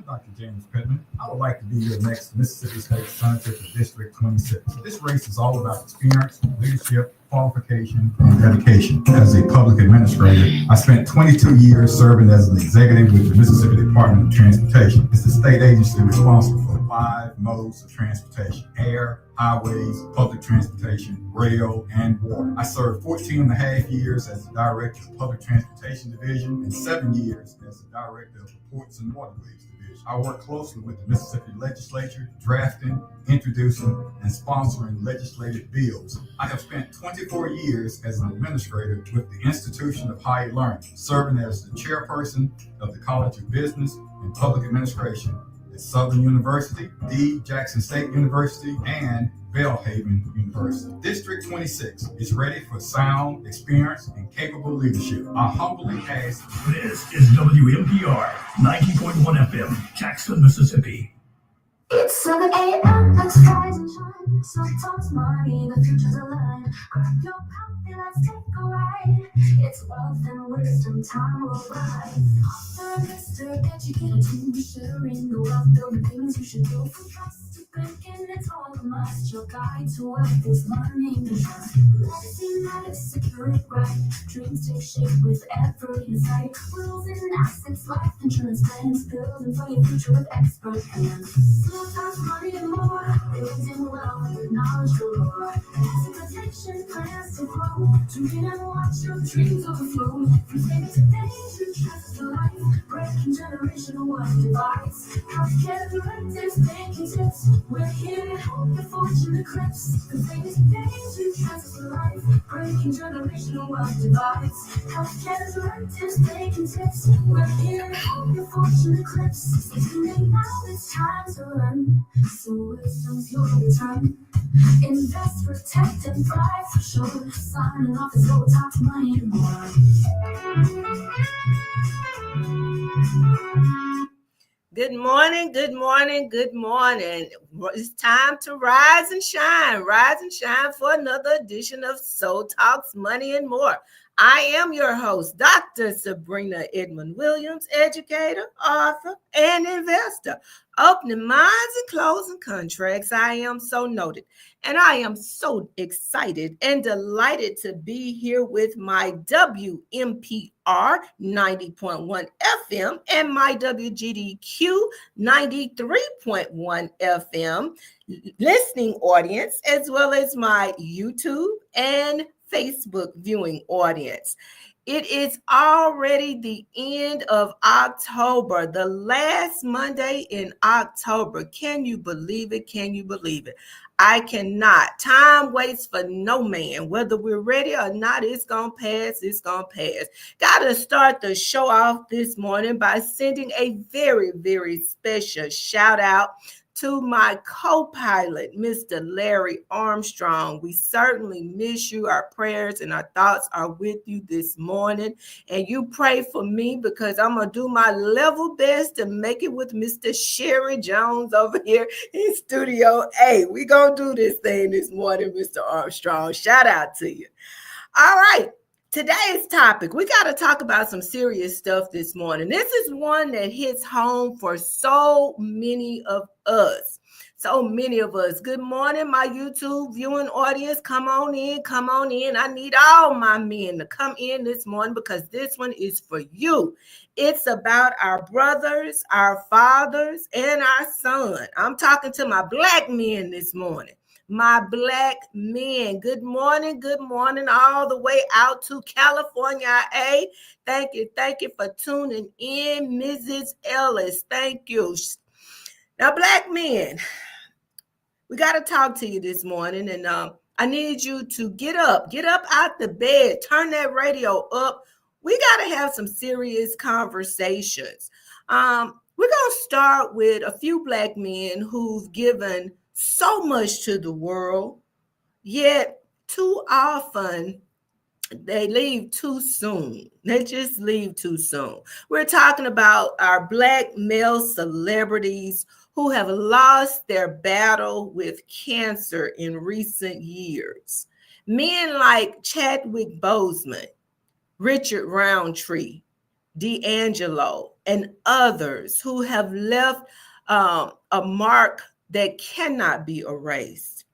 I'm Dr. James Pittman. I would like to be your next Mississippi State Senator for District 26. This race is all about experience, leadership, qualification, and dedication. As a public administrator, I spent 22 years serving as an executive with the Mississippi Department of Transportation. It's the state agency responsible for 5 modes of transportation: air, highways, public transportation, rail, and water. I served 14 and a half years as the director of Public Transportation Division and 7 years as the director of the Ports and Waterways Division. I work closely with the Mississippi Legislature, drafting, introducing, and sponsoring legislative bills. I have spent 24 years as an administrator with the Institution of Higher Learning, serving as the chairperson of the College of Business and Public Administration at Southern University, D. Jackson State University, and Belhaven University. District 26 is ready for sound, experienced, and capable leadership. I humbly ask. This is WMPR 90.1 FM, Jackson, Mississippi. It's 7 a.m. Let's rise and shine. Some talks money, the future's aligned. Grab your coffee, let's take a ride. It's wealth and wisdom, time will rise. Author and Mr. Educator team, sharing the wealth, building things you should do. From trust to banking, it's all a must. Your guide to wealth is money and trust. Legacy matters, secure it right. Dreams take shape with every insight. Rules and assets, life insurance plans, building for your future with expert hands. Sometimes money and more, building wealth with knowledge galore. Asset protection, plans to grow. Tune in and watch your dreams overflow. From saving today to trust for life, breaking generational wealth divides. Healthcare directives, banking tips. We're here to help your fortune eclipse. From saving today to trust for life, breaking generational wealth divides. Healthcare directives, banking tips. We're here to help your fortune eclipse. Today now it's time to run. So wisdom's your return. Invest, protect, and thrive for sure. Signing off is low top money and more. Good morning, good morning, good morning. It's time to rise and shine for another edition of Soul Talks Money and More. I am your host, Dr. Sabrina Edmond Williams, educator, author, and investor. Opening minds and closing contracts. I am so noted. And I am so excited and delighted to be here with my WMPR 90.1 FM and my WGDQ 93.1 FM listening audience, as well as my YouTube and Facebook viewing audience. It is already the end of October, the last Monday in October. Can you believe it? Can you believe it? I cannot. Time waits for no man. Whether we're ready or not, it's going to pass. It's going to pass. Got to start the show off this morning by sending a very, very special shout out to my co-pilot, Mr. Larry Armstrong. We certainly miss you. Our prayers and our thoughts are with you this morning. And you pray for me because I'm going to do my level best to make it with Mr. Sherry Jones over here in Studio A. We're going to do this thing this morning, Mr. Armstrong. Shout out to you. All right. Today's topic, we got to talk about some serious stuff this morning. This is one that hits home for so many of us. So many of us. Good morning, my YouTube viewing audience. Come on in, come on in. I need all my men to come in this morning because this one is for you. It's about our brothers, our fathers, and our son. I'm talking to my black men this morning. My black men. Good morning, all the way out to California, A. Thank you for tuning in, Mrs. Ellis. Thank you. Now, black men, we got to talk to you this morning, and I need you to get up out the bed, turn that radio up. We got to have some serious conversations. We're going to start with a few black men who've given so much to the world, yet too often they leave too soon. They just leave too soon. We're talking about our black male celebrities who have lost their battle with cancer in recent years. Men like Chadwick Boseman, Richard Roundtree, D'Angelo, and others who have left a mark that cannot be erased.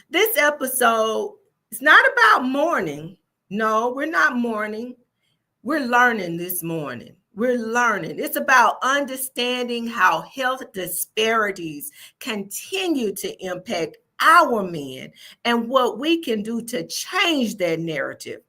This episode is not about mourning. No, we're not mourning. We're learning this morning. We're learning. It's about understanding how health disparities continue to impact our men and what we can do to change that narrative,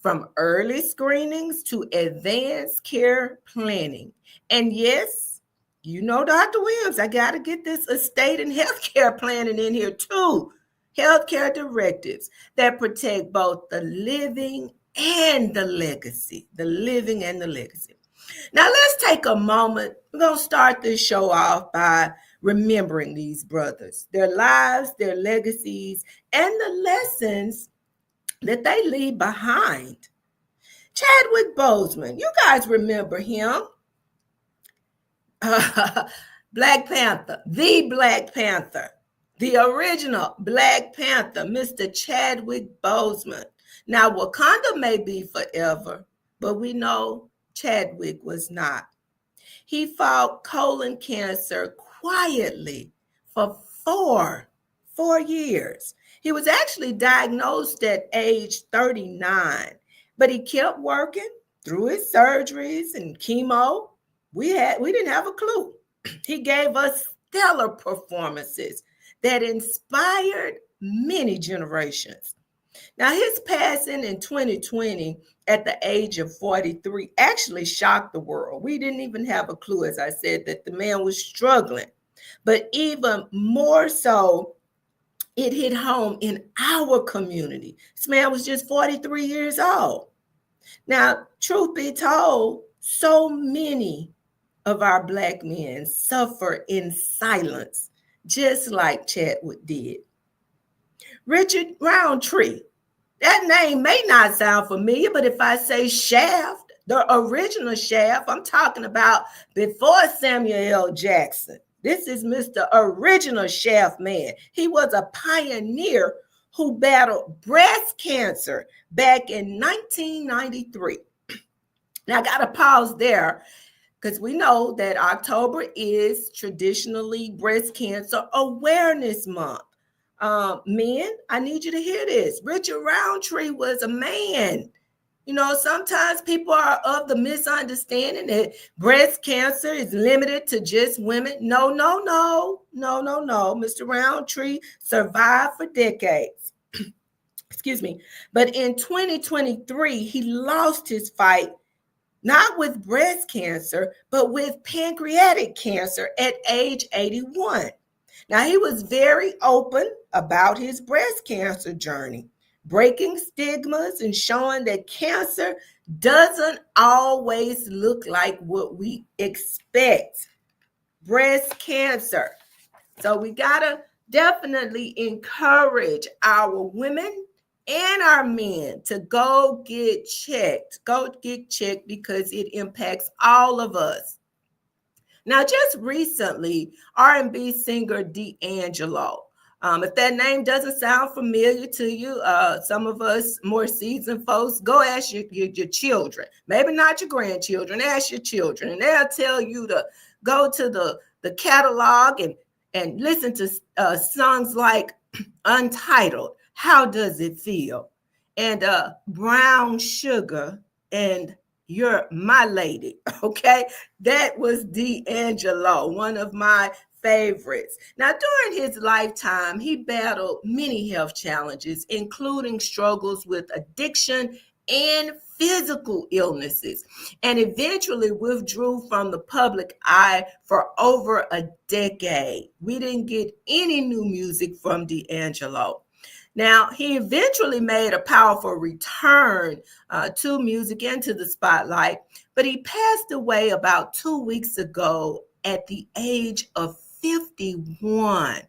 from early screenings to advanced care planning. And yes, you know, Dr. Williams, I got to get this estate and healthcare planning in here too. Healthcare directives that protect both the living and the legacy, the living and the legacy. Now, let's take a moment. We're going to start this show off by remembering these brothers, their lives, their legacies, and the lessons that they leave behind. Chadwick Boseman, you guys remember him. Black Panther, the original Black Panther, Mr. Chadwick Boseman. Now, Wakanda may be forever, but we know Chadwick was not. He fought colon cancer quietly for four years. He was actually diagnosed at age 39, but he kept working through his surgeries and chemo. We didn't have a clue. He gave us stellar performances that inspired many generations. Now, his passing in 2020 at the age of 43 actually shocked the world. We didn't even have a clue, as I said, that the man was struggling. But even more so, it hit home in our community. This man was just 43 years old. Now, truth be told, so many of our Black men suffer in silence, just like Chadwick did. Richard Roundtree. That name may not sound familiar, but if I say Shaft, the original Shaft, I'm talking about before Samuel L. Jackson. This is Mr. Original Shaft man. He was a pioneer who battled breast cancer back in 1993. Now, I got to pause there because we know that October is traditionally Breast Cancer Awareness Month. Men, I need you to hear this. Richard Roundtree was a man. You know, sometimes people are of the misunderstanding that breast cancer is limited to just women. No. Mr. Roundtree survived for decades. Excuse me. But in 2023, he lost his fight, not with breast cancer, but with pancreatic cancer at age 81. Now, he was very open about his breast cancer journey, breaking stigmas and showing that cancer doesn't always look like what we expect. Breast cancer. So we got to definitely encourage our women and our men to go get checked because it impacts all of us. Now, just recently, R&B singer D'Angelo. If that name doesn't sound familiar to you, some of us more seasoned folks, go ask your children. Maybe not your grandchildren, ask your children. And they'll tell you to go to the catalog and listen to songs like Untitled, How Does It Feel? And Brown Sugar and You're My Lady, okay? That was D'Angelo, one of my favorites. Now, during his lifetime, he battled many health challenges, including struggles with addiction and physical illnesses, and eventually withdrew from the public eye for over a decade. We didn't get any new music from D'Angelo. Now, he eventually made a powerful return to music and to the spotlight, but he passed away about 2 weeks ago at the age of 51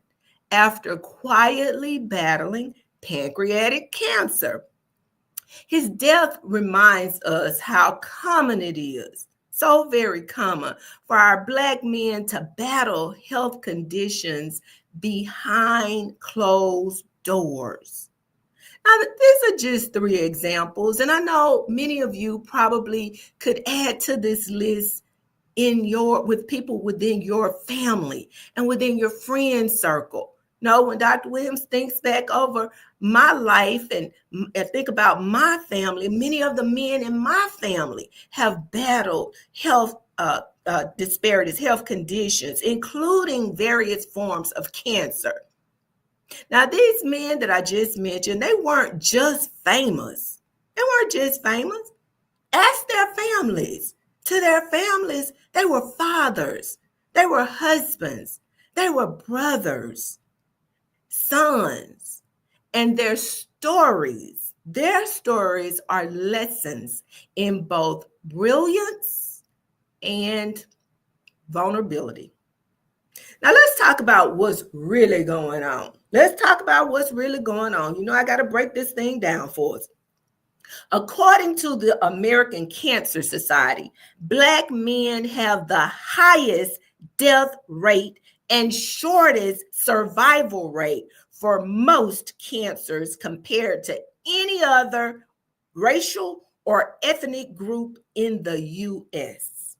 after quietly battling pancreatic cancer. His death reminds us how common it is, so very common, for our Black men to battle health conditions behind closed doors. Now, these are just 3 examples, and I know many of you probably could add to this list with people within your family and within your friend circle. No, when Dr. Williams thinks back over my life and think about my family, many of the men in my family have battled health disparities, health conditions, including various forms of cancer. Now, these men that I just mentioned, they weren't just famous. They weren't just famous. Ask their families. To their families, they were fathers, they were husbands, they were brothers, sons, and their stories are lessons in both brilliance and vulnerability. Now, let's talk about what's really going on. I got to break this thing down for us. According to the American Cancer Society, Black men have the highest death rate and shortest survival rate for most cancers compared to any other racial or ethnic group in the U.S.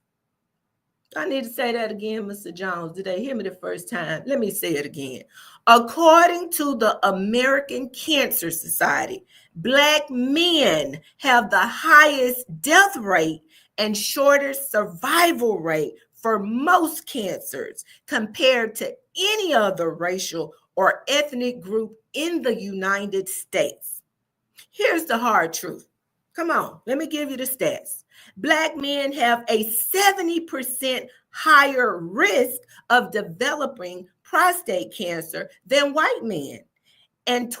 I need to say that again, Mr. Jones. Did they hear me the first time? Let me say it again. According to the American Cancer Society, Black men have the highest death rate and shortest survival rate for most cancers compared to any other racial or ethnic group in the United States. Here's the hard truth. Come on, let me give you the stats. Black men have a 70% higher risk of developing prostate cancer than white men, and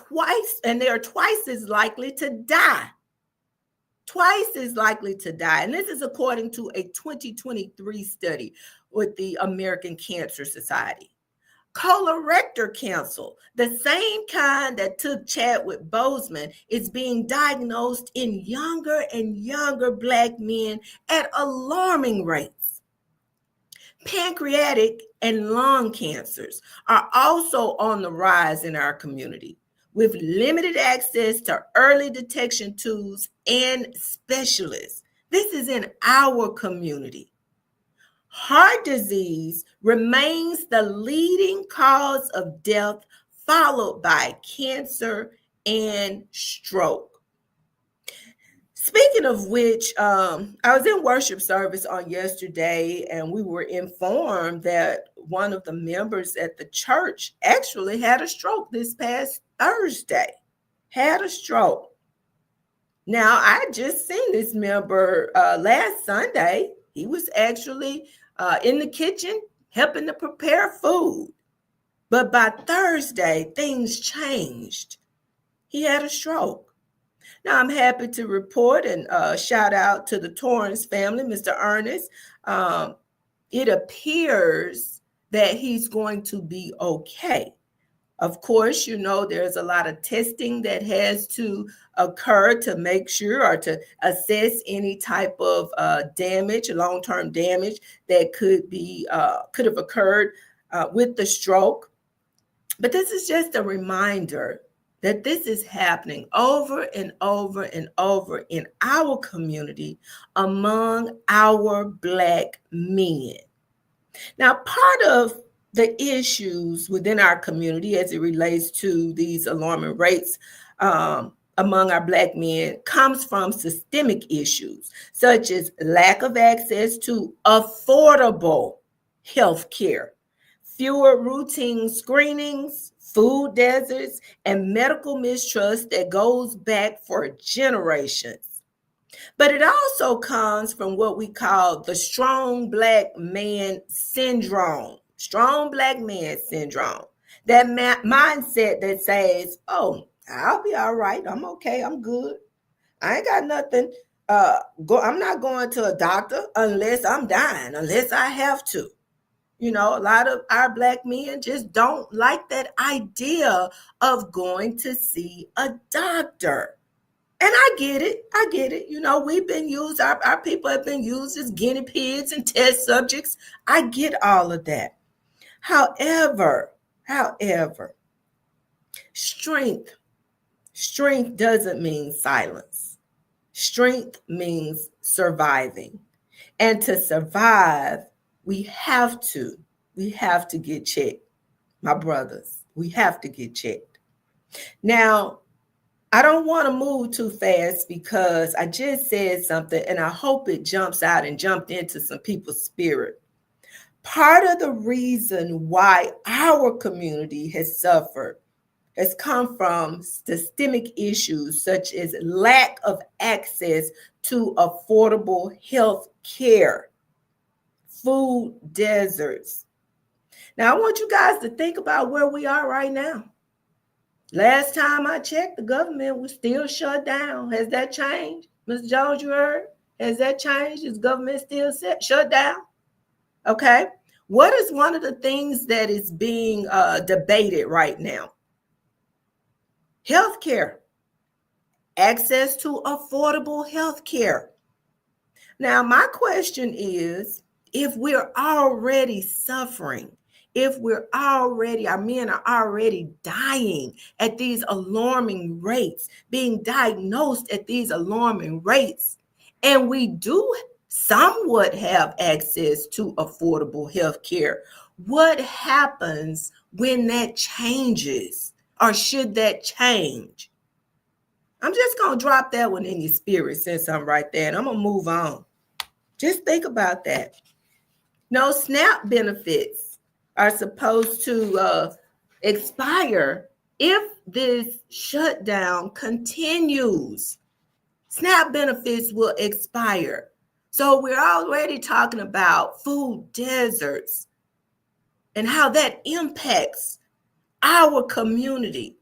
they are twice as likely to die. And this is according to a 2023 study with the American Cancer Society. Colorectal cancer, the same kind that took Chadwick Boseman, is being diagnosed in younger and younger Black men at alarming rates. Pancreatic and lung cancers are also on the rise in our community, with limited access to early detection tools and specialists. This is in our community. Heart disease remains the leading cause of death, followed by cancer and stroke. Speaking of which, I was in worship service on yesterday, and we were informed that one of the members at the church actually had a stroke this past Thursday. Now, I just seen this member last Sunday. He was actually in the kitchen helping to prepare food. But by Thursday, things changed. He had a stroke. Now, I'm happy to report and shout out to the Torrance family, Mr. Ernest. It appears that he's going to be okay. Of course, there's a lot of testing that has to occur to make sure or to assess any type of damage, long-term damage that could have occurred with the stroke. But this is just a reminder that this is happening over and over and over in our community among our Black men. Now, part of the issues within our community as it relates to these alarming rates among our Black men comes from systemic issues, such as lack of access to affordable health care, fewer routine screenings, food deserts, and medical mistrust that goes back for generations. But it also comes from what we call the strong Black man syndrome. That mindset that says, oh, I'll be all right. I'm okay. I'm good. I ain't got nothing. I'm not going to a doctor unless I'm dying, unless I have to. A lot of our Black men just don't like that idea of going to see a doctor. And I get it. We've been used, our people have been used as guinea pigs and test subjects. I get all of that. However, strength Strength doesn't mean silence. Strength means surviving. And to survive, we have to get checked. My brothers, we have to get checked. Now, I don't want to move too fast because I just said something and I hope it jumps out and jumped into some people's spirit. Part of the reason why our community has suffered has come from systemic issues such as lack of access to affordable health care, food deserts. Now, I want you guys to think about where we are right now. Last time I checked, the government was still shut down. Has that changed? Ms. Jones, you heard? Has that changed? Is government still shut down? Okay. What is one of the things that is being debated right now? Healthcare. Access to affordable healthcare. Now, my question is, if we're already suffering, if our men are already dying at these alarming rates, being diagnosed at these alarming rates, and we do somewhat have access to affordable health care, what happens when that changes, or should that change? I'm just going to drop that one in your spirit since I'm right there, and I'm going to move on. Just think about that. No, SNAP benefits are supposed to expire if this shutdown continues. SNAP benefits will expire. So we're already talking about food deserts and how that impacts our community.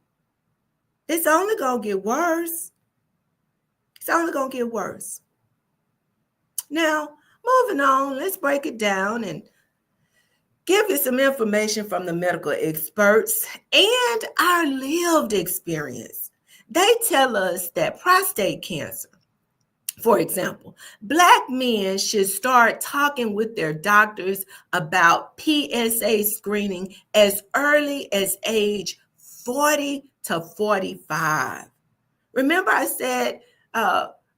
It's only going to get worse. It's only going to get worse. Now, moving on, let's break it down and give you some information from the medical experts and our lived experience. They tell us that prostate cancer, for example, Black men should start talking with their doctors about PSA screening as early as age 40 to 45. Remember I said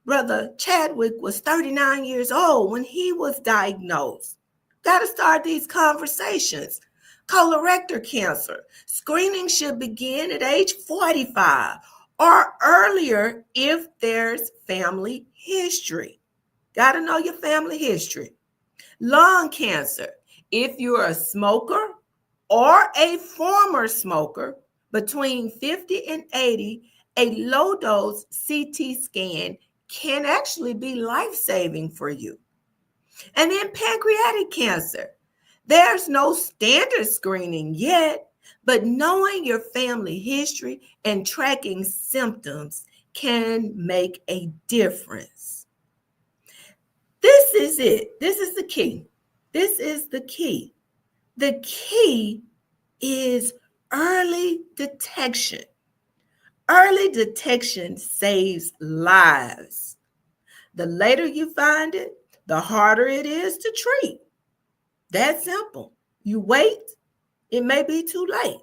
Brother Chadwick was 39 years old when he was diagnosed. Got to start these conversations. Colorectal cancer. Screening should begin at age 45 or earlier if there's family history. Got to know your family history. Lung cancer. If you're a smoker or a former smoker between 50 and 80, a low-dose CT scan can actually be life-saving for you. And then pancreatic cancer. There's no standard screening yet, but knowing your family history and tracking symptoms can make a difference. This is it. This is the key. This is the key. The key is early detection. Early detection saves lives. The later you find it, the harder it is to treat. That's simple. You wait, it may be too late.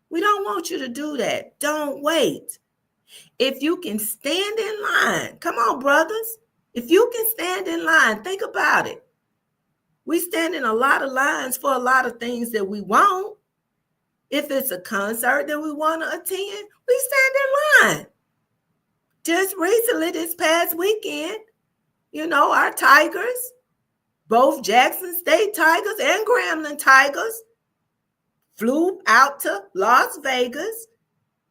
We don't want you to do that. Don't wait. If you can stand in line, come on, brothers. If you can stand in line, think about it. We stand in a lot of lines for a lot of things that we want. If it's a concert that we want to attend, we stand in line. Just recently, this past weekend, our Tigers, both Jackson State Tigers and Grambling Tigers, flew out to Las Vegas.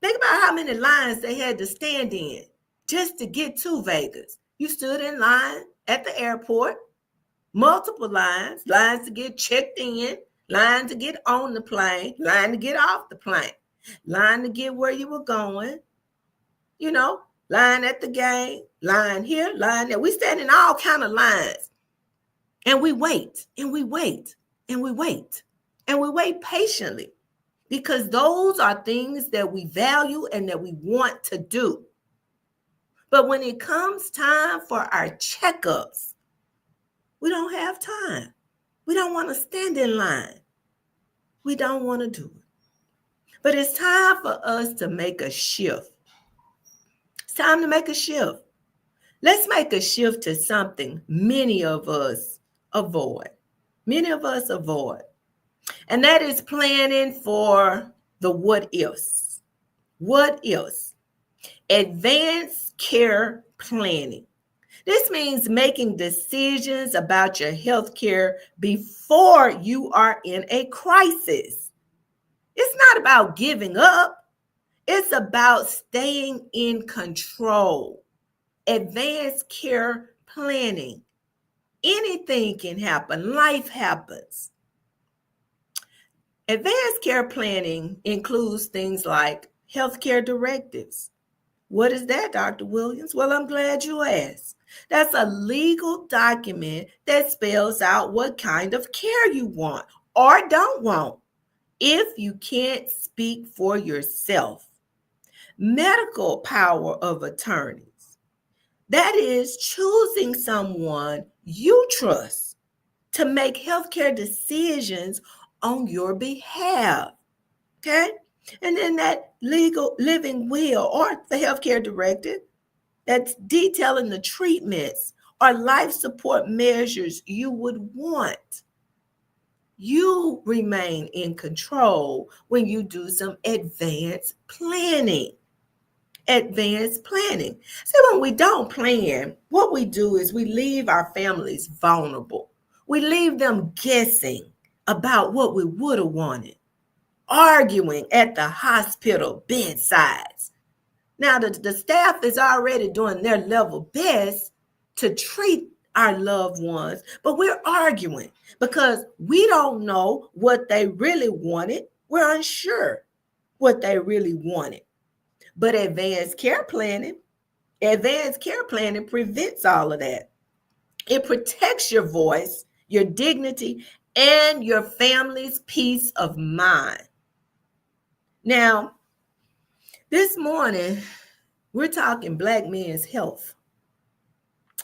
Think about how many lines they had to stand in just to get to Vegas. You stood in line at the airport, multiple lines to get checked in, line to get on the plane, line to get off the plane, line to get where you were going, line at the game, line here, line there. We stand in all kind of lines. And we wait, and we wait, and we wait, and we wait patiently because those are things that we value and that we want to do. But when it comes time for our checkups, we don't have time. We don't want to stand in line. We don't want to do it. But it's time for us to make a shift. It's time to make a shift. Let's make a shift to something many of us avoid. Many of us avoid. And that is planning for the what ifs. What ifs? Advanced care planning. This means making decisions about your health care before you are in a crisis. It's not about giving up. It's about staying in control. Advanced care planning. Anything can happen. Life happens. Advanced care planning includes things like healthcare directives. What is that, Dr. Williams? Well, I'm glad you asked. That's a legal document that spells out what kind of care you want or don't want if you can't speak for yourself. Medical power of attorneys. That is choosing someone you trust to make healthcare decisions on your behalf. Okay? And then that legal living will or the healthcare directive that's detailing the treatments or life support measures you would want. You remain in control when you do some advanced planning. Advanced planning. See, when we don't plan, what we do is we leave our families vulnerable. We leave them guessing about what we would have wanted, arguing at the hospital bedsides. Now, the staff is already doing their level best to treat our loved ones, but we're arguing because we don't know what they really wanted. We're unsure what they really wanted. But advanced care planning prevents all of that. It protects your voice, your dignity, and your family's peace of mind. Now, this morning, we're talking Black men's health.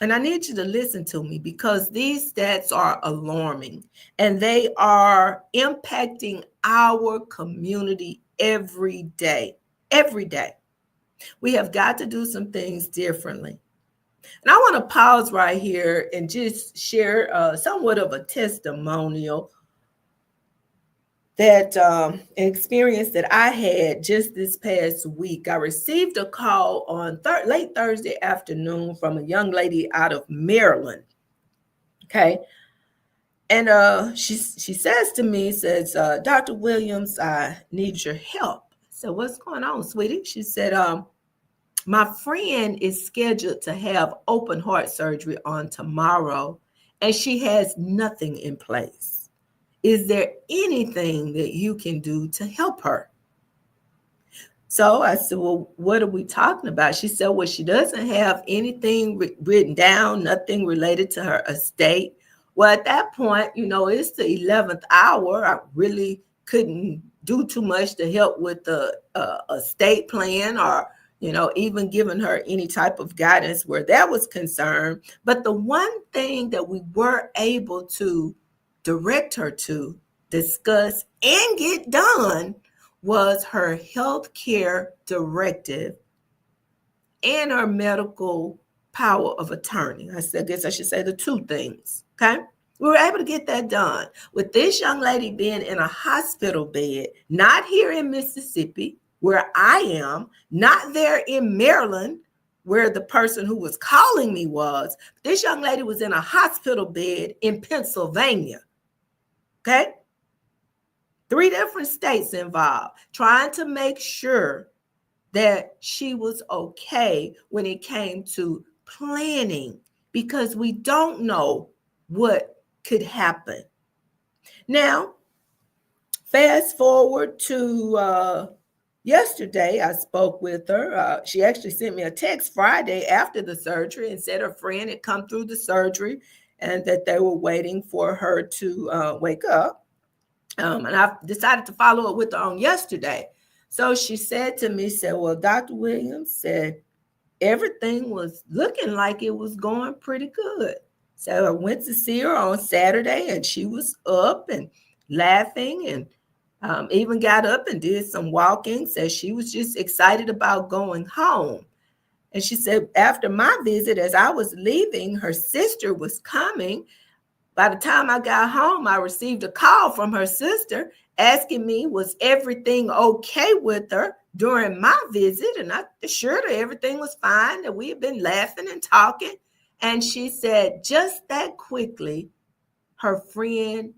And I need you to listen to me because these stats are alarming and they are impacting our community every day. Every day. We have got to do some things differently. And I want to pause right here and just share somewhat of a testimonial that an experience that I had just this past week. I received a call on late Thursday afternoon from a young lady out of Maryland. Okay. And she says to me, Dr. Williams, I need your help. So what's going on, sweetie? She said, my friend is scheduled to have open heart surgery on tomorrow, and she has nothing in place. Is there anything that you can do to help her? So I said, well, what are we talking about? She said, well, she doesn't have anything written down, nothing related to her estate. Well, at that point, it's the 11th hour. I really couldn't do too much to help with the estate plan or even giving her any type of guidance where that was concerned. But the one thing that we were able to direct her to, discuss, and get done was her health care directive and her medical power of attorney. I guess I should say the two things, okay? We were able to get that done. With this young lady being in a hospital bed, not here in Mississippi, where I am, not there in Maryland, where the person who was calling me was. This young lady was in a hospital bed in Pennsylvania. Okay? 3 different states involved, trying to make sure that she was okay when it came to planning, because we don't know what could happen. Now, fast forward to yesterday, I spoke with her. She actually sent me a text Friday after the surgery and said her friend had come through the surgery and that they were waiting for her to wake up. And I decided to follow up with her on yesterday. So she said to me, well, Dr. Williams said everything was looking like it was going pretty good. So I went to see her on Saturday and she was up and laughing and even got up and did some walking. So she was just excited about going home. And she said, after my visit, as I was leaving, her sister was coming. By the time I got home, I received a call from her sister asking me, was everything okay with her during my visit? And I assured her everything was fine, that we had been laughing and talking. And she said, just that quickly, her friend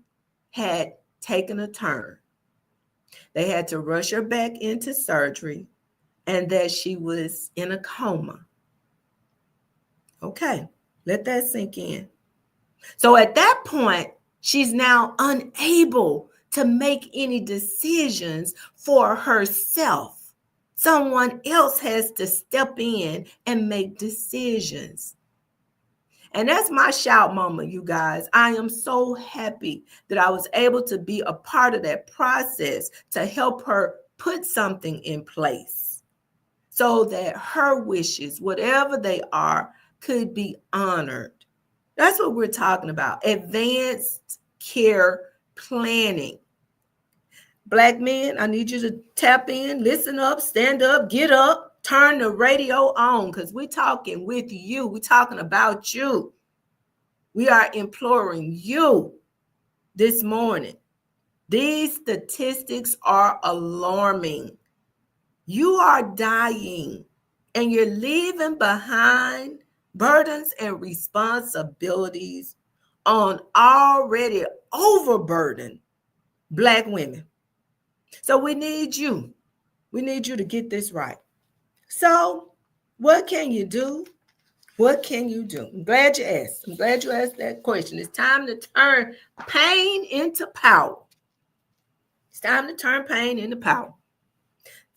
had taken a turn. They had to rush her back into surgery and that she was in a coma. Okay, let that sink in. So at that point, she's now unable to make any decisions for herself. Someone else has to step in and make decisions. And that's my shout moment, you guys. I am so happy that I was able to be a part of that process to help her put something in place so that her wishes, whatever they are, could be honored. That's what we're talking about. Advanced care planning. Black men, I need you to tap in, listen up, stand up, get up, turn the radio on, because we're talking with you. We're talking about you. We are imploring you this morning. These statistics are alarming. You are dying and you're leaving behind burdens and responsibilities on already overburdened Black women. So we need you. We need you to get this right. So what can you do? What can you do? I'm glad you asked. I'm glad you asked that question. It's time to turn pain into power. It's time to turn pain into power.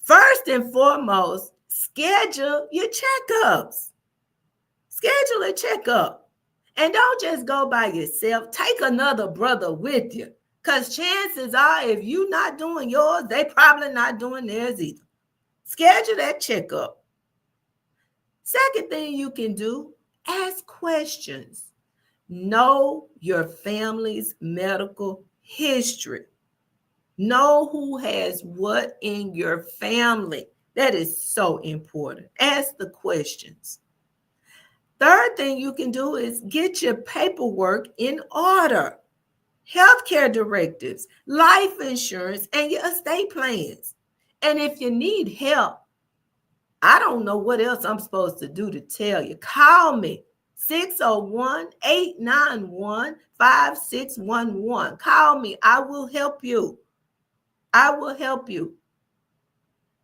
First and foremost, schedule your checkups. Schedule a checkup. And don't just go by yourself. Take another brother with you. Because chances are, if you're not doing yours, they probably not doing theirs either. Schedule that checkup. Second thing you can do, ask questions. Know your family's medical history. Know who has what in your family. That is so important. Ask the questions. Third thing you can do is get your paperwork in order. Healthcare directives, life insurance, and your estate plans. And if you need help, I don't know what else I'm supposed to do to tell you. Call me, 601-891-5611. Call me. I will help you. I will help you.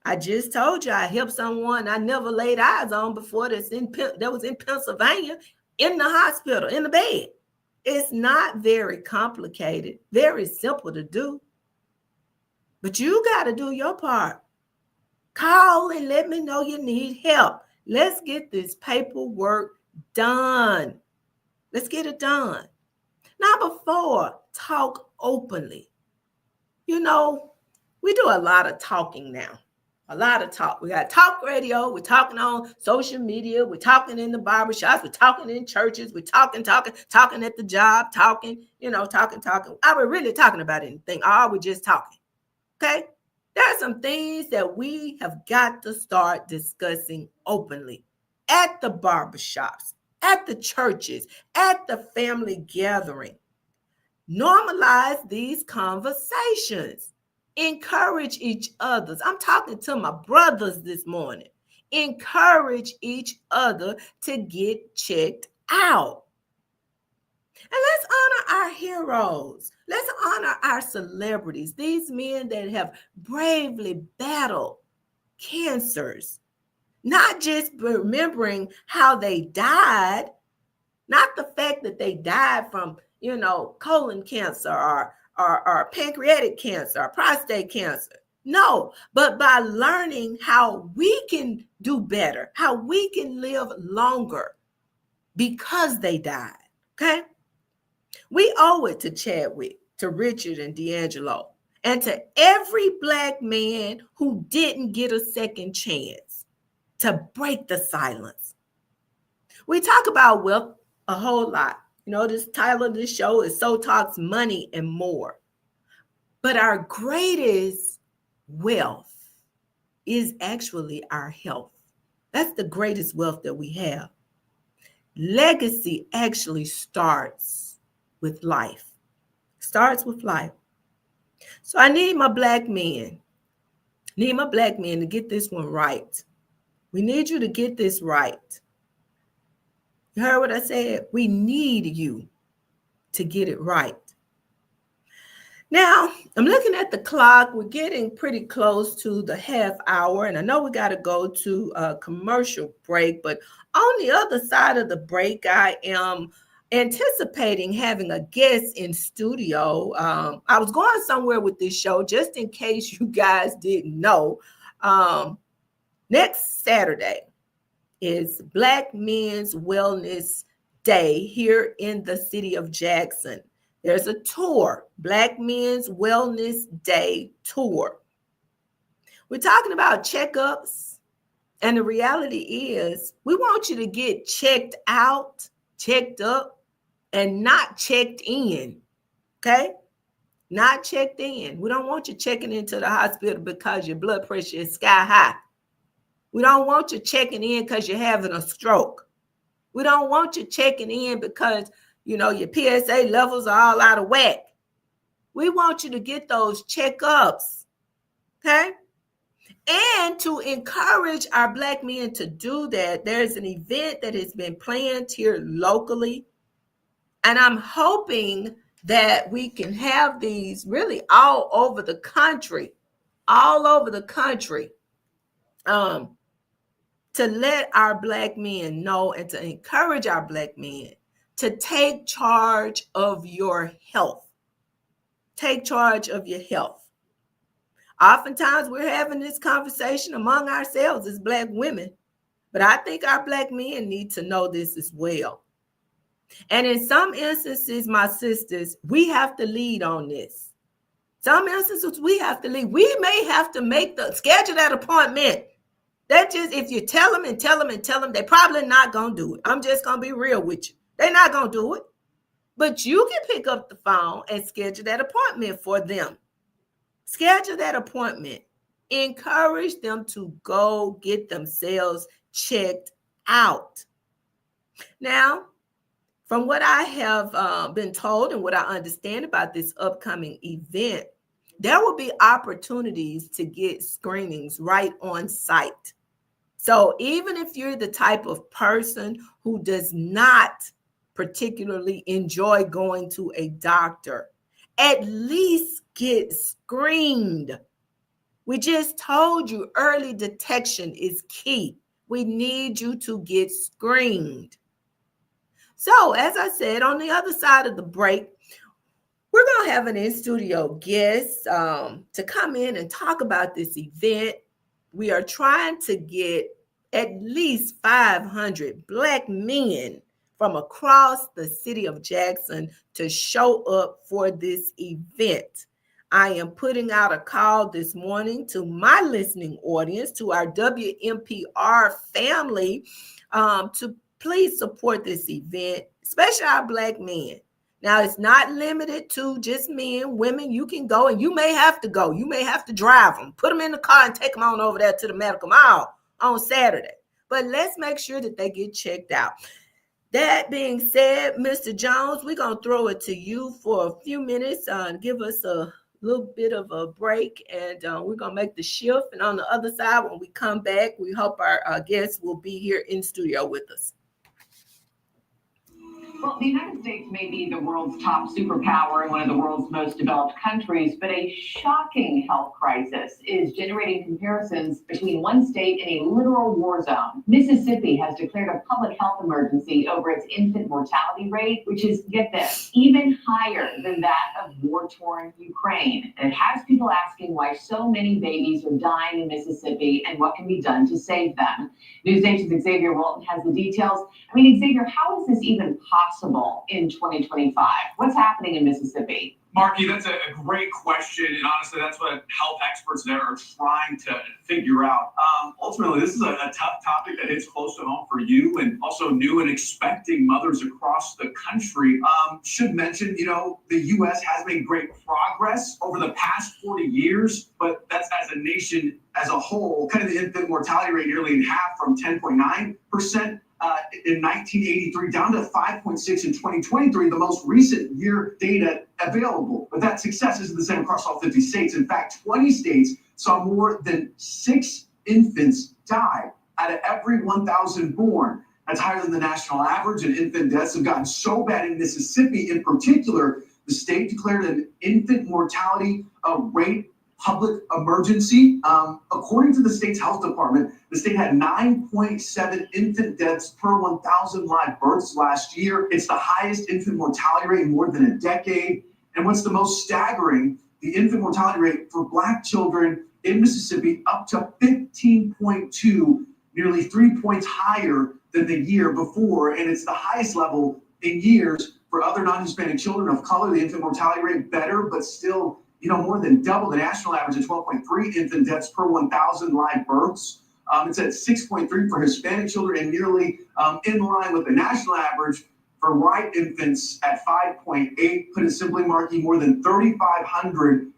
I just told you I helped someone I never laid eyes on before that was in Pennsylvania, in the hospital, in the bed. It's not very complicated, very simple to do. But you got to do your part. Call and let me know you need help. Let's get this paperwork done. Let's get it done. Number 4, talk openly. You know, we do a lot of talking now. A lot of talk. We got talk radio. We're talking on social media. We're talking in the barbershops. We're talking in churches. We're talking at the job, talking. Are we really talking about anything? Or are we just talking? Okay. There are some things that we have got to start discussing openly at the barbershops, at the churches, at the family gathering. Normalize these conversations. Encourage each other. I'm talking to my brothers this morning. Encourage each other to get checked out. And let's honor our heroes. Let's honor our celebrities, these men that have bravely battled cancers. Not just remembering how they died, not the fact that they died from, colon cancer or pancreatic cancer or prostate cancer. No, but by learning how we can do better, how we can live longer because they died. Okay? We owe it to Chadwick, to Richard and D'Angelo, and to every Black man who didn't get a second chance to break the silence. We talk about wealth a whole lot. This title of this show is So Talks Money and More. But our greatest wealth is actually our health. That's the greatest wealth that we have. Legacy actually starts with life. Starts with life. So I need my black men. To get this one right. We need you to get this right. You heard what I said? We need you to get it right. Now, I'm looking at the clock. We're getting pretty close to the half hour, and I know we got to go to a commercial break, but on the other side of the break, I am anticipating having a guest in studio. I was going somewhere with this show, just in case you guys didn't know. Next Saturday is Black Men's Wellness Day here in the city of Jackson. There's a tour, Black Men's Wellness Day tour. We're talking about checkups, and the reality is we want you to get checked out, checked up, and not checked in, okay? Not checked in. We don't want you checking into the hospital because your blood pressure is sky high. We don't want you checking in because you're having a stroke. We don't want you checking in because, you know, your PSA levels are all out of whack. We want you to get those checkups, okay? And to encourage our Black men to do that, there's an event that has been planned here locally. And I'm hoping that we can have these really all over the country, to let our Black men know and to encourage our Black men to take charge of your health. Take charge of your health. Oftentimes we're having this conversation among ourselves as Black women, but I think our Black men need to know this as well. And in some instances, my sisters, we have to lead on this. Some instances we have to lead. We may have to schedule that appointment. That just, if you tell them, they're probably not going to do it. I'm just going to be real with you. They're not going to do it. But you can pick up the phone and schedule that appointment for them. Schedule that appointment. Encourage them to go get themselves checked out. Now, from what I have been told and what I understand about this upcoming event, there will be opportunities to get screenings right on site. So even if you're the type of person who does not particularly enjoy going to a doctor, at least get screened. We just told you early detection is key. We need you to get screened. So as I said, on the other side of the break, we're going to have an in-studio guest to come in and talk about this event. We are trying to get at least 500 Black men from across the city of Jackson to show up for this event. I am putting out a call this morning to my listening audience, to our WMPR family, to please support this event, especially our Black men. Now, it's not limited to just men, women. You can go, and you may have to go. You may have to drive them, put them in the car and take them on over there to the medical mall on Saturday. But let's make sure that they get checked out. That being said, Mr. Jones, we're going to throw it to you for a few minutes and give us a little bit of a break, and we're going to make the shift. And on the other side, when we come back, we hope our guests will be here in studio with us. Well, the United States may be the world's top superpower and one of the world's most developed countries, but a shocking health crisis is generating comparisons between one state and a literal war zone. Mississippi has declared a public health emergency over its infant mortality rate, which is, get this, even higher than that of war-torn Ukraine. And it has people asking why so many babies are dying in Mississippi and what can be done to save them. News Nation's Xavier Walton has the details. Xavier, how is this even possible in 2025? What's happening in Mississippi? Marky, that's a great question, and honestly, that's what health experts there are trying to figure out. Ultimately, this is a tough topic that hits close to home for you and also new and expecting mothers across the country. Should mention, the U.S. has made great progress over the past 40 years, but that's as a nation as a whole, kind of the infant mortality rate nearly in half from 10.9%. In 1983 down to 5.6 in 2023, the most recent year data available. But that success isn't the same across all 50 states. In fact, 20 states saw more than 6 infants die out of every 1,000 born. That's higher than the national average, and infant deaths have gotten so bad in Mississippi in particular, the state declared an infant mortality rate public emergency. According to the state's health department, the state had 9.7 infant deaths per 1,000 live births last year. It's the highest infant mortality rate in more than a decade. And what's the most staggering, the infant mortality rate for Black children in Mississippi up to 15.2, nearly 3 points higher than the year before. And it's the highest level in years for other non-Hispanic children of color. The infant mortality rate better, but still more than double the national average of 12.3 infant deaths per 1,000 live births. It's at 6.3 for Hispanic children and nearly in line with the national average for white infants at 5.8. Put it simply, Marky, more than 3,500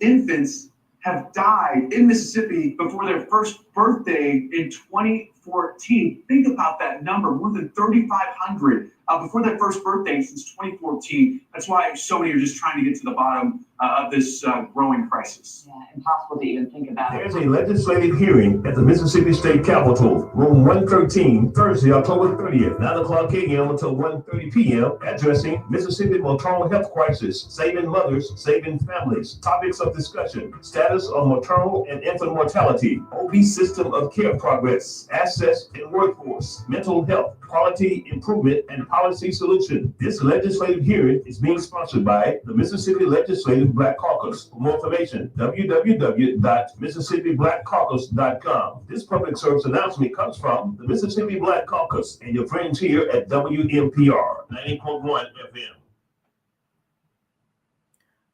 infants have died in Mississippi before their first birthday in 2014. Think about that number, more than 3,500 before their first birthday since 2014. That's why so many are just trying to get to the bottom of this growing crisis. Yeah, impossible to even think about it. There's a legislative hearing at the Mississippi State Capitol, room 113, Thursday, October 30th, 9 o'clock a.m. until 1:30 p.m., addressing Mississippi maternal health crisis, saving mothers, saving families. Topics of discussion: status of maternal and infant mortality, OB system of care progress, access and workforce, mental health, quality improvement, and policy solution. This legislative hearing is being sponsored by the Mississippi Legislative Black Caucus. For more information, www.mississippiblackcaucus.com. This public service announcement comes from the Mississippi Black Caucus and your friends here at WMPR 90.1 FM.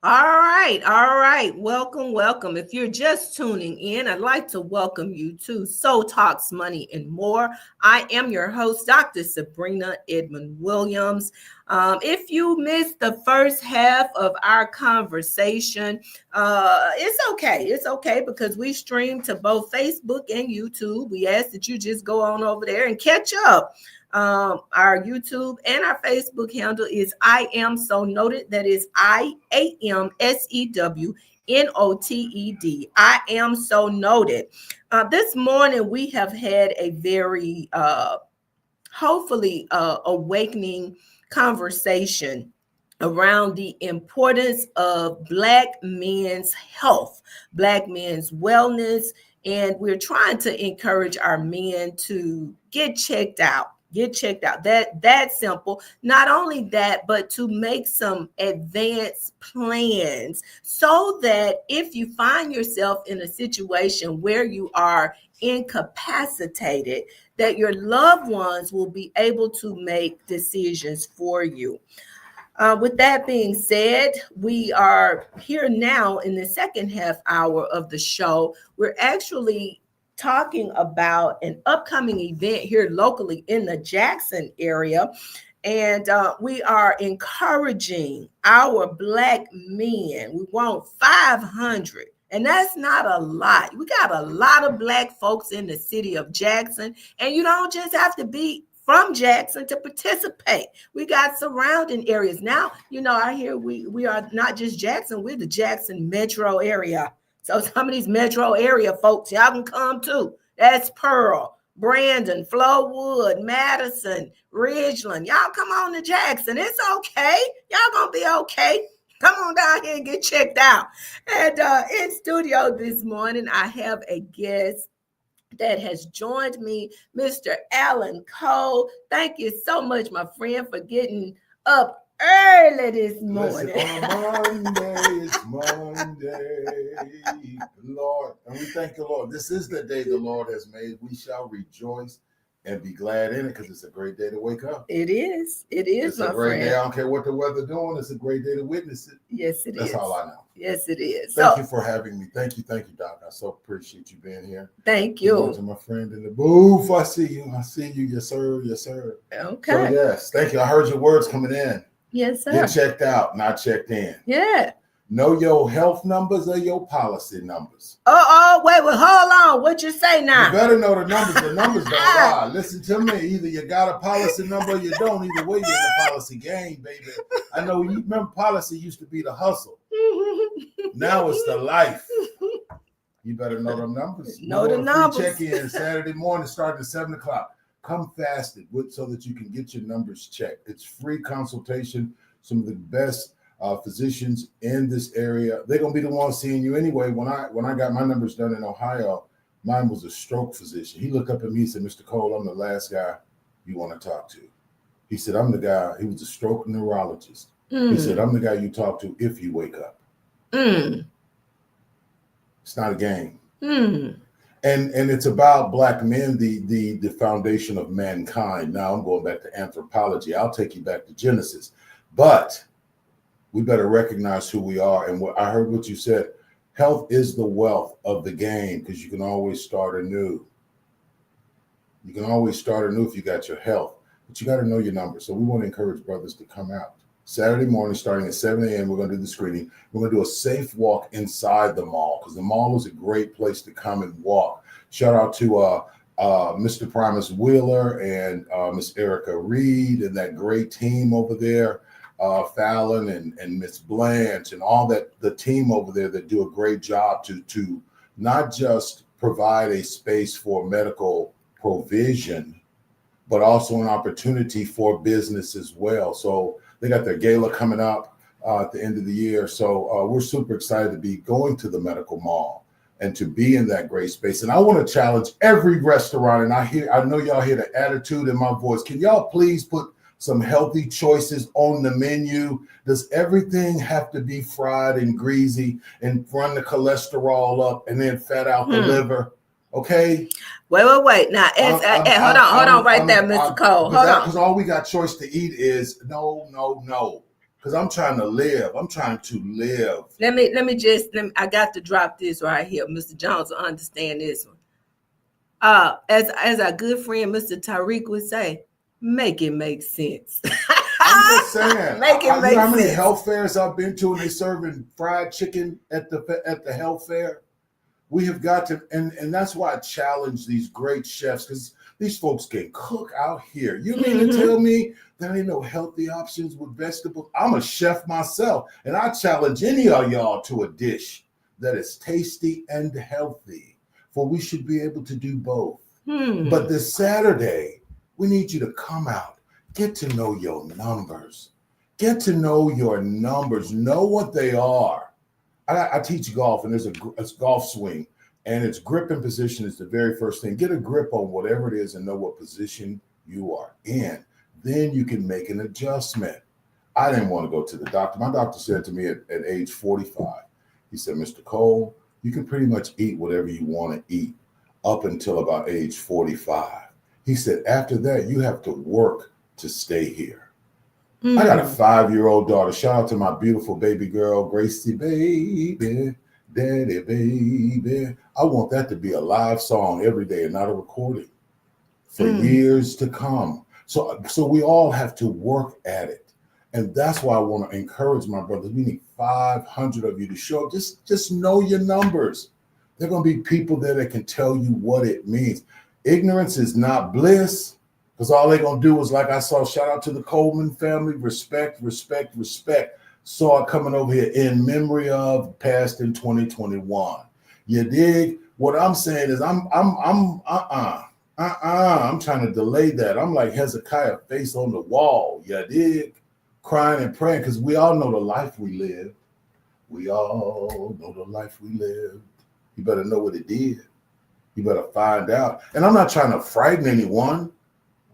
All right. Welcome. If you're just tuning in, I'd like to welcome you to So Talks Money and More. I am your host, Dr. Sabrina Edmond Williams. If you missed the first half of our conversation, it's okay. It's okay because we stream to both Facebook and YouTube. We ask that you just go on over there and catch up. Our YouTube and our Facebook handle is I Am So Noted. That is IAMSEW NOTED. I Am So Noted. This morning we have had a very hopefully awakening conversation around the importance of Black men's health, Black men's wellness, and we're trying to encourage our men to get checked out. That's simple. Not only that, but to make some advanced plans so that if you find yourself in a situation where you are incapacitated, that your loved ones will be able to make decisions for you. With that being said, we are here now in the second half hour of the show. We're actually talking about an upcoming event here locally in the Jackson area. And we are encouraging our Black men. We want 500. And that's not a lot. We got a lot of Black folks in the city of Jackson. And you don't just have to be from Jackson to participate. We got surrounding areas. Now, I hear we are not just Jackson, we're the Jackson metro area. So some of these metro area folks, y'all can come too. That's Pearl, Brandon, Flowood, Madison, Ridgeland. Y'all come on to Jackson. It's okay. Y'all gonna be okay. Come on down here and get checked out. And in studio this morning, I have a guest that has joined me, Mr. Alan Cole. Thank you so much, my friend, for getting up early this morning. It's Monday, Lord, and we thank the Lord. This is the day the Lord has made. We shall rejoice and be glad in it because it's a great day to wake up. It is. It is, It's my a great friend. day. I don't care what the weather doing. It's a great day to witness it. Yes, it is. That's all I know. Yes, it is. Thank So, you for having me. Thank you, Doc. I so appreciate you being here. thank Good morning you. to my friend in the booth. I see you. Yes, sir. Yes, sir. Okay. So yes, thank you. I heard your words coming in. Yes, sir. Get checked out, not checked in. Yeah. Know your health numbers or your policy numbers. Wait, hold on. What you say You now? better know the numbers. The numbers don't lie. Listen to me. Either you got a policy number or you don't. Either way, you're in the policy game, baby. I know you remember policy used to be the hustle. Now it's the life. You better know them numbers. Know the numbers. Check-in Saturday morning starting at 7 o'clock. Come fasted so that you can get your numbers checked. It's free consultation. Some of the best physicians in this area. They're gonna be the ones seeing you anyway. When I got my numbers done in Ohio, mine was a stroke physician. He looked up at me and said, "Mr. Cole, I'm the last guy you want to talk to." He said, "I'm the guy." He was a stroke neurologist. He said, "I'm the guy you talk to if you wake up." It's not a game. And it's about Black men, the foundation of mankind. Now I'm going back to anthropology. I'll take you back to Genesis, but we better recognize who we are. And what I heard what you said, health is the wealth of the game because you can always start anew. You can always start anew if you got your health, but you got to know your numbers. So we want to encourage brothers to come out. Saturday morning, starting at 7 a.m., we're going to do the screening. We're going to do a safe walk inside the mall because the mall is a great place to come and walk. Shout out to Mr. Primus Wheeler and Miss Erica Reed and that great team over there. Fallon and Miss Blanche and all that, the team over there that do a great job to not just provide a space for medical provision, but also an opportunity for business as well. So they got their gala coming up at the end of the year. So we're super excited to be going to the medical mall and to be in that great space. And I want to challenge every restaurant. And I know y'all hear the attitude in my voice. Can y'all please put some healthy choices on the menu? Does everything have to be fried and greasy and run the cholesterol up and then fat out the liver? Okay. Wait. Now, hold on, right there, Mr. Cole. Hold on. Because all we got choice to eat is no. Because I'm trying to live. I got to drop this right here. Mr. Jones will understand this one. As our good friend Mr. Tariq would say, make it make sense. I'm just saying. Make it make you know how many sense. health fairs I've been to and they serving fried chicken at the health fair? We have got to, and that's why I challenge these great chefs because these folks can cook out here. You mean to tell me there ain't no healthy options with vegetables? I'm a chef myself, and I challenge any of y'all to a dish that is tasty and healthy, for we should be able to do both. But this Saturday, we need you to come out, get to know your numbers. Get to know your numbers. Know what they are. I teach golf, and there's a golf swing, and its grip and position is the very first thing. Get a grip on whatever it is and know what position you are in. Then you can make an adjustment. I didn't want to go to the doctor. My doctor said to me at age 45, he said, "Mr. Cole, you can pretty much eat whatever you want to eat up until about age 45. He said, after that, you have to work to stay here." I got a 5-year-old daughter. Shout out to my beautiful baby girl, Gracie, baby, daddy, baby. I want that to be a live song every day and not a recording for years to come. So we all have to work at it. And that's why I want to encourage my brothers. We need 500 of you to show up. Just know your numbers. There are going to be people there that can tell you what it means. Ignorance is not bliss. Because all they're going to do is, like I saw, shout out to the Coleman family, respect. Saw it coming over here in memory of, passed in 2021. You dig? What I'm saying is I'm trying to delay that. I'm like Hezekiah, face on the wall. You dig? Crying and praying because we all know the life we live. We all know the life we lived. You better know what it did. You better find out. And I'm not trying to frighten anyone.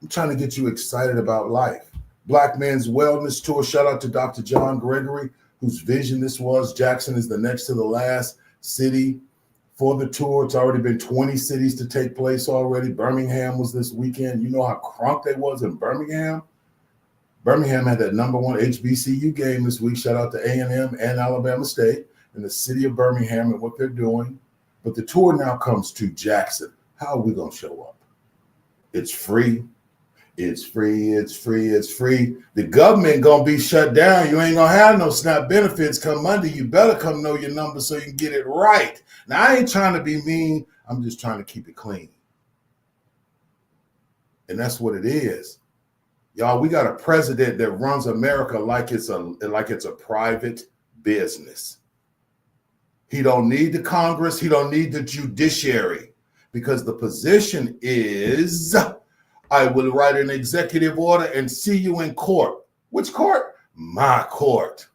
I'm trying to get you excited about life. Black Men's Wellness Tour. Shout out to Dr. John Gregory, whose vision this was. Jackson is the next to the last city for the tour. It's already been 20 cities to take place already. Birmingham was this weekend. You know how crunk they was in Birmingham? Birmingham had that #1 HBCU game this week. Shout out to A&M and Alabama State and the city of Birmingham and what they're doing. But the tour now comes to Jackson. How are we going to show up? It's free. It's free. It's free. It's free. The government going to be shut down. You ain't going to have no SNAP benefits come Monday. You better come know your number so you can get it right. Now, I ain't trying to be mean. I'm just trying to keep it clean. And that's what it is. Y'all, we got a president that runs America like it's a private business. He don't need the Congress. He don't need the judiciary, because the position is, I will write an executive order and see you in court. Which court? My court.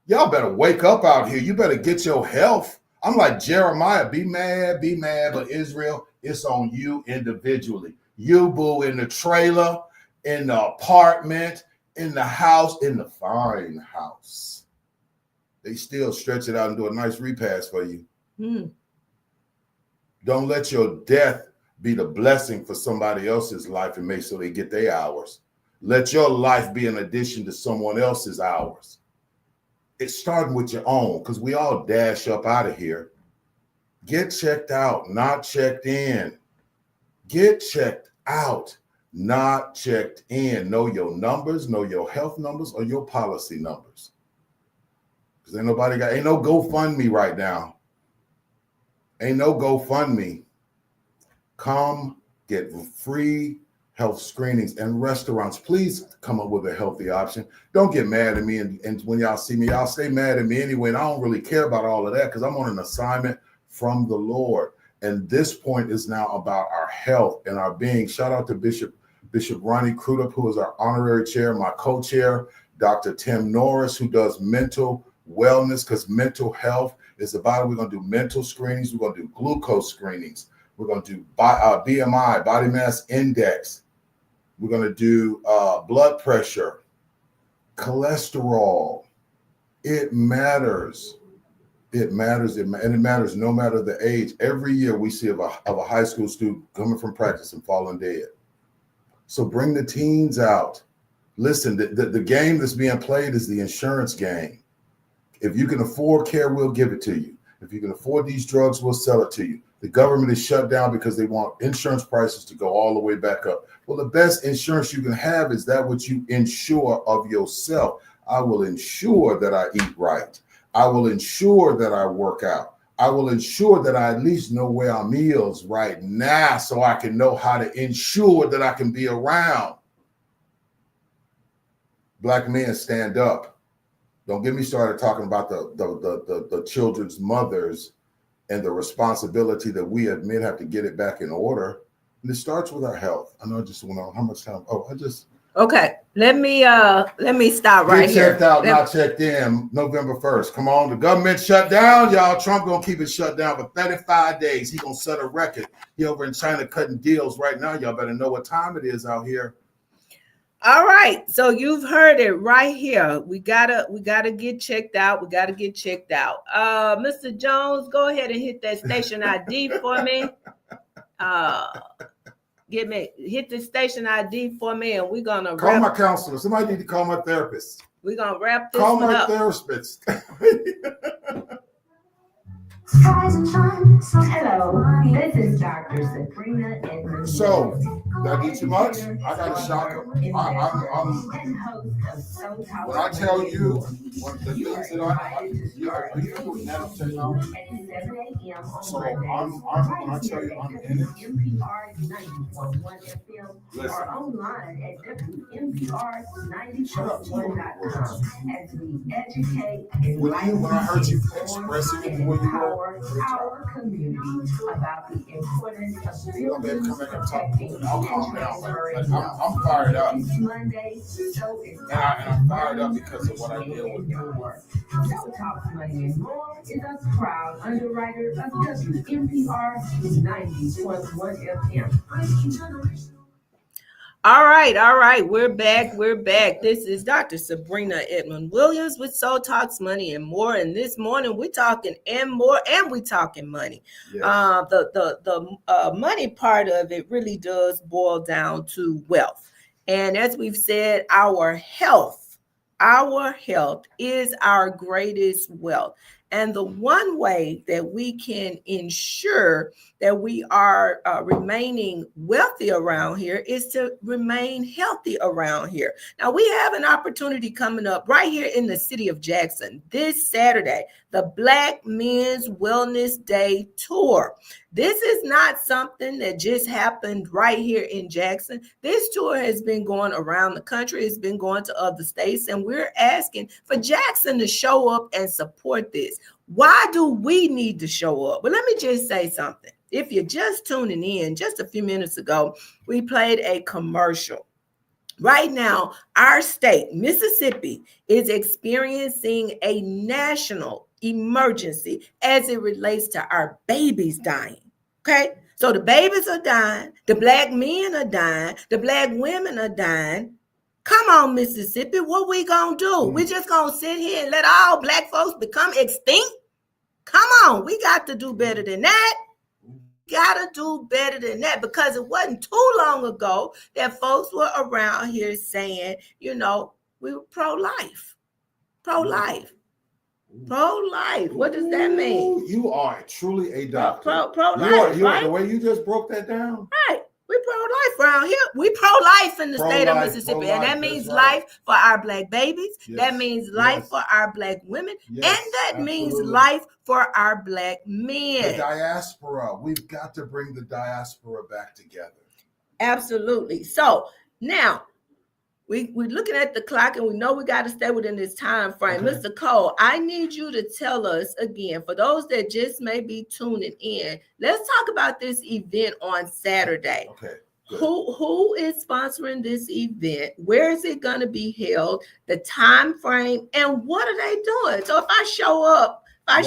Y'all better wake up out here. You better get your health. I'm like Jeremiah, be mad, but Israel, it's on you individually. You, boo, in the trailer, in the apartment, in the house, in the fine house. They still stretch it out and do a nice repass for you. Don't let your death be the blessing for somebody else's life and make sure they get their hours. Let your life be an addition to someone else's hours. It's starting with your own, because we all dash up out of here. Get checked out, not checked in. Get checked out, not checked in. Know your numbers, know your health numbers or your policy numbers. Because ain't no GoFundMe right now. Ain't no GoFundMe. Come get free health screenings, and restaurants, please come up with a healthy option. Don't get mad at me. And when y'all see me, y'all stay mad at me anyway. And I don't really care about all of that, because I'm on an assignment from the Lord. And this point is now about our health and our being. Shout out to Bishop Ronnie Crudup, who is our honorary chair, my co-chair, Dr. Tim Norris, who does mental wellness, because mental health is about it. We're going to do mental screenings. We're going to do glucose screenings. We're going to do BMI, body mass index. We're going to do blood pressure, cholesterol. It matters. It matters. And it matters no matter the age. Every year we see of a high school student coming from practice and falling dead. So bring the teens out. Listen, the game that's being played is the insurance game. If you can afford care, we'll give it to you. If you can afford these drugs, we'll sell it to you. The government is shut down because they want insurance prices to go all the way back up. Well, the best insurance you can have is that which you insure of yourself. I will ensure that I eat right. I will ensure that I work out. I will ensure that I at least know where our meals right now, so I can know how to ensure that I can be around. Black men, stand up. Don't get me started talking about the children's mothers and the responsibility that we as men have to get it back in order. And it starts with our health. I know I just went on how much time. Okay. Let me stop right here. Checked out, not checked in, November 1st. Come on, the government shut down, y'all. Trump gonna keep it shut down for 35 days. He gonna set a record. He over in China cutting deals right now. Y'all better know what time it is out here. All right, so you've heard it right here. We gotta get checked out. We gotta get checked out. Mr. Jones, go ahead and hit that station ID for me. Hit the station ID for me, and we're gonna call my counselor. Somebody need to call my therapist. We're gonna wrap this call one my up. therapist. Hello, this is Dr. Sabrina Edmonds. So, did I get too much? I got a shocker. When I tell you what the things that I you know nanotechnology. So when I tell you I'm in it. Listen. Online at WNPR94.1.com as we educate, when I heard you expressing it the way you were, our community about the importance of building, protecting, and I'll calm down. Like, I'm fired up. Monday, so and I'm fired up because of what I deal with. So Talks Money and More is a proud underwriter of WNPR 90.1 FM. All right. We're back. This is Dr. Sabrina Edmond Williams with Soul Talks Money and More. And this morning we're talking and more, and we're talking money. Yes. The money part of it really does boil down to wealth. And as we've said, our health is our greatest wealth. And the one way that we can ensure that we are remaining wealthy around here is to remain healthy around here. Now, we have an opportunity coming up right here in the city of Jackson this Saturday, the Black Men's Wellness Day Tour. This is not something that just happened right here in Jackson. This tour has been going around the country. It's been going to other states, and we're asking for Jackson to show up and support this. Why do we need to show up? Well, let me just say something. If you're just tuning in, just a few minutes ago, we played a commercial. Right now, our state, Mississippi, is experiencing a national emergency as it relates to our babies dying. Okay, so the babies are dying, the Black men are dying, the Black women are dying. Come on, Mississippi, what we gonna do? We just gonna sit here and let all Black folks become extinct? Come on, we got to do better than that. Gotta do better than that, because it wasn't too long ago that folks were around here saying, we were pro-life. What does that mean? You are truly a doctor. Pro-life, right? The way you just broke that down. Right. We pro-life around here. We pro-life in the state of Mississippi. And that means life for our Black babies. Yes. That means life for our Black women. Yes, and that means life for our Black men. The diaspora. We've got to bring the diaspora back together. Absolutely. So now, we're looking at the clock, and we know we got to stay within this time frame. Okay. Mr. Cole, I need you to tell us again, for those that just may be tuning in, let's talk about this event on Saturday. Okay. Good. Who is sponsoring this event? Where is it going to be held? The time frame, and what are they doing? So if I show up, what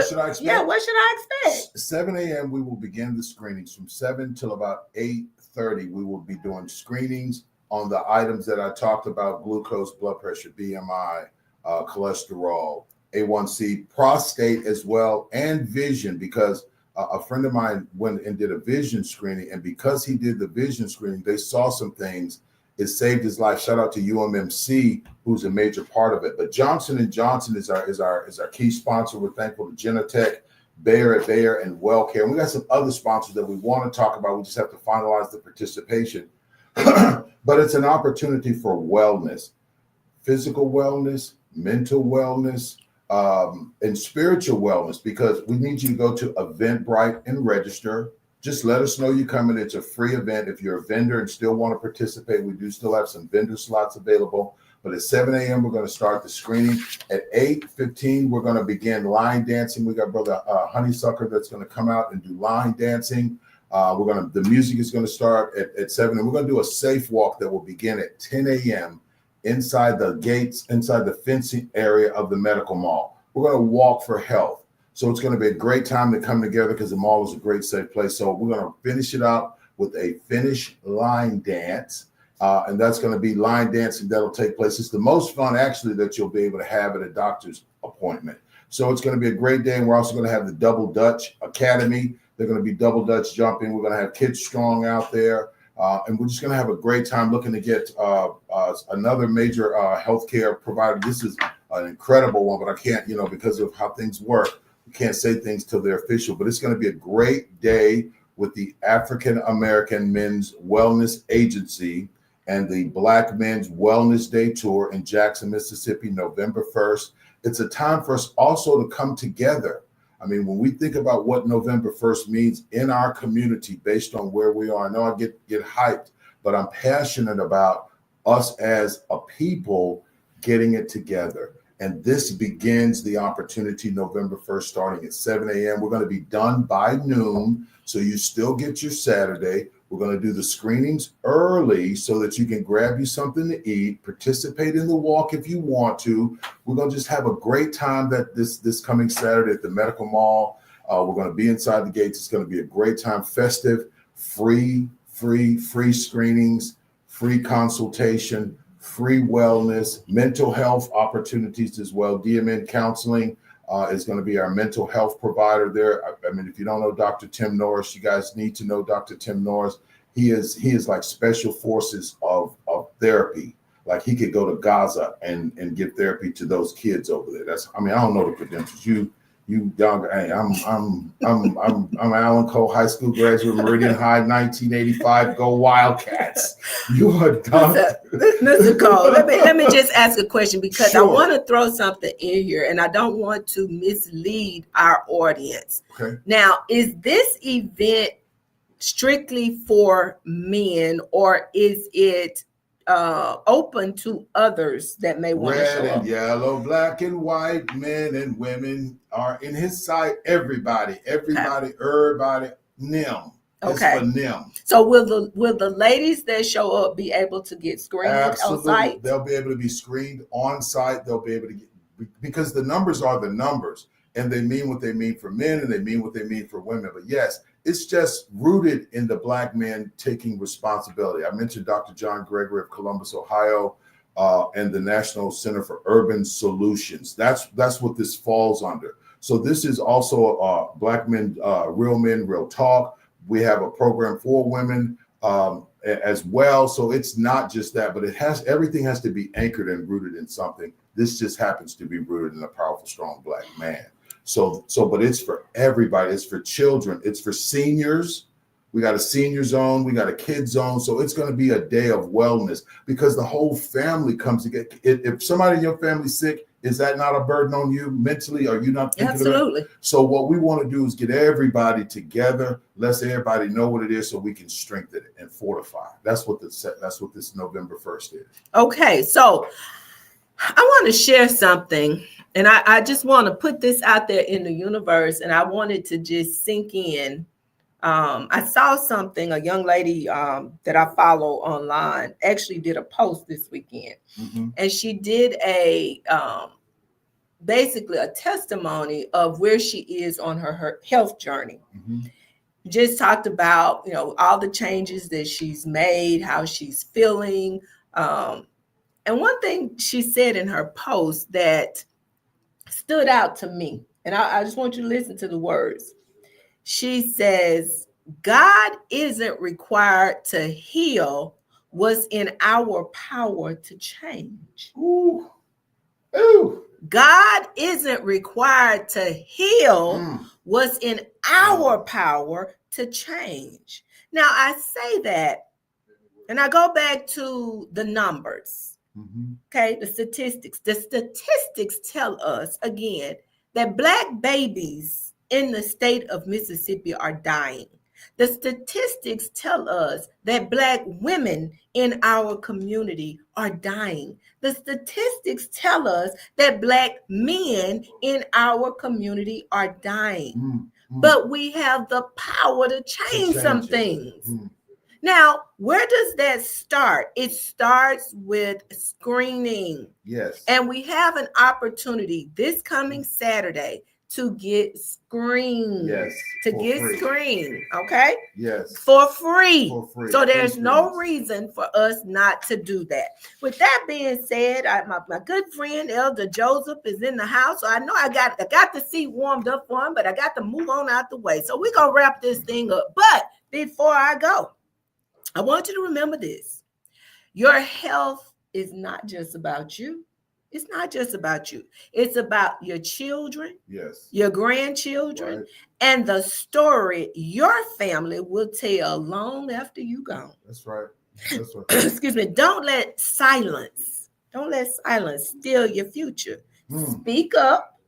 should I expect? Yeah, what should I expect? 7 a.m. we will begin the screenings. From 7 till about 8:30. We will be doing screenings on the items that I talked about: glucose, blood pressure, BMI, cholesterol, A1C, prostate as well, and vision, because a friend of mine went and did a vision screening, and because he did the vision screening, they saw some things. It saved his life. Shout out to UMMC, who's a major part of it. But Johnson & Johnson is our key sponsor. We're thankful to Genentech, Bayer at Bayer, and WellCare. And we got some other sponsors that we want to talk about. We just have to finalize the participation. But it's an opportunity for wellness, physical wellness, mental wellness, and spiritual wellness, because we need you to go to Eventbrite and register. Just let us know you're coming. It's a free event. If you're a vendor and still want to participate, we do still have some vendor slots available. But at 7 a.m., we're going to start the screening. At 8:15, we're going to begin line dancing. We got Brother Honeysucker that's going to come out and do line dancing. The music is going to start at 7, and we're going to do a safe walk that will begin at 10 a.m. inside the gates, inside the fencing area of the medical mall. We're going to walk for health. So it's going to be a great time to come together, because the mall is a great, safe place. So we're going to finish it out with a finish line dance. And that's going to be line dancing that'll take place. It's the most fun, actually, that you'll be able to have at a doctor's appointment. So it's going to be a great day. And we're also going to have the Double Dutch Academy. They're going to be double Dutch jumping. We're going to have Kids Strong out there. And we're just going to have a great time looking to get another major healthcare provider. This is an incredible one, but I can't, because of how things work, we can't say things till they're official. But it's going to be a great day with the African American Men's Wellness Agency and the Black Men's Wellness Day Tour in Jackson, Mississippi, November 1st. It's a time for us also to come together. I mean, when we think about what November 1st means in our community based on where we are, I know I get hyped, but I'm passionate about us as a people getting it together. And this begins the opportunity November 1st, starting at 7 a.m. We're going to be done by noon, so you still get your Saturday. We're going to do the screenings early so that you can grab you something to eat, participate in the walk if you want to. We're going to just have a great time that this coming Saturday at the medical mall. We're going to be inside the gates. It's going to be a great time, festive, free screenings, free consultation, free wellness, mental health opportunities as well. DMN Counseling is going to be our mental health provider there. I mean, if you don't know Dr. Tim Norris, you guys need to know Dr. Tim Norris. He is like special forces of therapy. Like he could go to Gaza and give therapy to those kids over there. I don't know the credentials. You young, hey, I'm Allen Cole High School graduate, Meridian High, 1985. Go Wildcats! You are done. Mr. Cole, let me just ask a question, because Sure. I want to throw something in here, and I don't want to mislead our audience. Okay. Now, is this event strictly for men, or is it open to others that may want to show Red up? and yellow, black and white, men and women are in his sight. Everybody, them. It's Okay. for them. So will the ladies that show up be able to get screened Absolutely. on site? They'll be able to be screened on site. They'll be able to get, because the numbers are the numbers, and they mean what they mean for men and they mean what they mean for women. But yes, it's just rooted in the Black men taking responsibility. I mentioned Dr. John Gregory of Columbus, Ohio, and the National Center for Urban Solutions. That's what this falls under. So this is also Black men, real talk. We have a program for women as well. So it's not just that, but everything has to be anchored and rooted in something. This just happens to be rooted in a powerful, strong Black man. So, but it's for everybody. It's for children. It's for seniors. We got a senior zone. We got a kid zone. So it's going to be a day of wellness, because the whole family comes together. If somebody in your family's sick, is that not a burden on you mentally? Are you not thinking Absolutely. of it? So what we want to do is get everybody together. Let everybody know what it is, so we can strengthen it and fortify. That's what this November 1st is. Okay, so I want to share something, and I just want to put this out there in the universe, and I want it to just sink in. I saw something, a young lady that I follow online actually did a post this weekend, and she did basically a testimony of where she is on her health journey. Just talked about, all the changes that she's made, how she's feeling. And one thing she said in her post that stood out to me, and I just want you to listen to the words. She says, God isn't required to heal what's in our power to change. Ooh. Ooh. God isn't required to heal what's in our power to change. Now, I say that, and I go back to the numbers. Okay, the statistics. The statistics tell us, again, that Black babies in the state of Mississippi are dying. The statistics tell us that Black women in our community are dying. The statistics tell us that Black men in our community are dying. But we have the power to change some things. Now, where does that start? It starts with screening. Yes. And we have an opportunity this coming Saturday to get screened. Yes. Screened, okay? Yes. For free. So there's Free no screens. reason for us not to do that. With that being said, my good friend Elder Joseph is in the house. So I know I got the seat warmed up for him, but I got to move on out the way. So we're going to wrap this thing up. But before I go, I want you to remember this. Your health is not just about you. It's not just about you. It's about your children, yes, your grandchildren, right, and the story your family will tell long after you gone. That's right. That's right. Excuse me. Don't let silence steal your future. Speak up,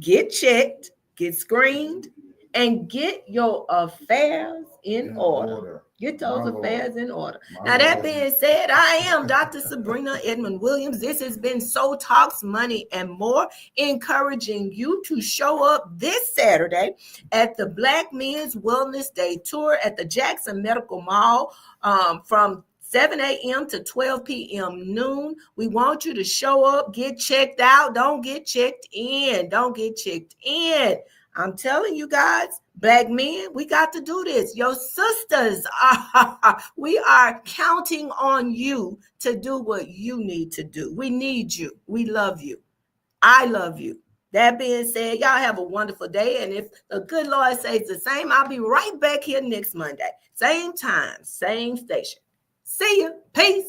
get checked, get screened, and get your affairs in order. Get those affairs in order. Now, that being said, I am Dr. Sabrina Edmond Williams. This has been So Talks Money and More, encouraging you to show up this Saturday at the Black Men's Wellness Day Tour at the Jackson Medical Mall from 7 a.m. to 12 p.m. noon. We want you to show up, get checked out. Don't get checked in. Don't get checked in. I'm telling you guys, Black men, we got to do this. Your sisters, we are counting on you to do what you need to do. We need you. We love you. I love you. That being said, y'all have a wonderful day. And if the good Lord says the same, I'll be right back here next Monday. Same time, same station. See ya. Peace.